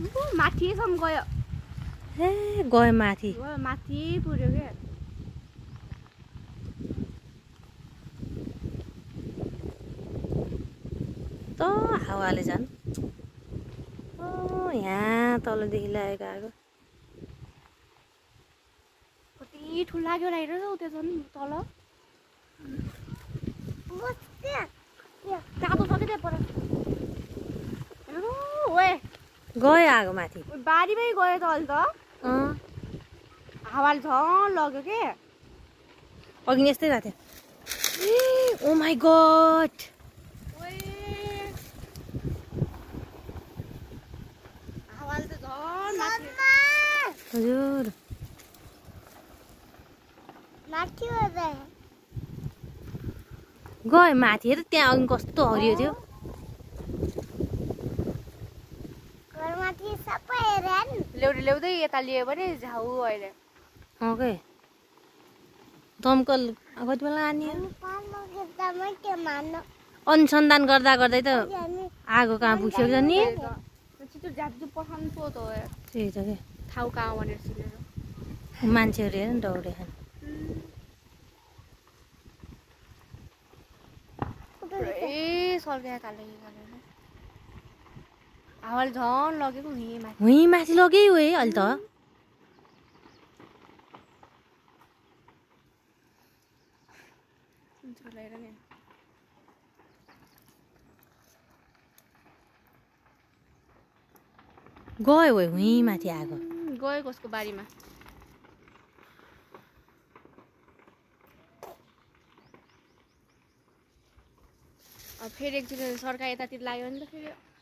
माथिसम्म गयो ए गयो माथि माथि पुर्यो के त हावाले झन् यहाँ तलदेखि लागेको आएको कति ठुलो लाग्यो हेर त्यो झन् तल तातो छ कि त्यहाँ पर ओए गयो आगो माथि बारीमै गयो त अहिले त हावाले झन् लग्यो के अघि यस्तै गएको थियो ओ माई गड हावाले त झन् हजुर गयो माथि हेर त्यहाँ अघि कस्तो हरियो थियो ल्याउँदै यता लियो भने झाउ अहिले के दमकल कति बेला लाने अनुसन्धान गर्दा गर्दै त आगो कहाँ पुग्यो नि छिटो झ्याप्जु पठाउनु पो त त्यही त के ठाउँ कहाँ भनेर सिलेर मान्छेहरू हेर नि दौडे खान सर्क्या काले हावाले झन् लगेको हुँ माथि लग्यो है अहिले त गयो है हुँ माथि आगो गयो कसको बारीमा फेरि एकचोटि सर्का यतातिर लाग्यो भने त फेरि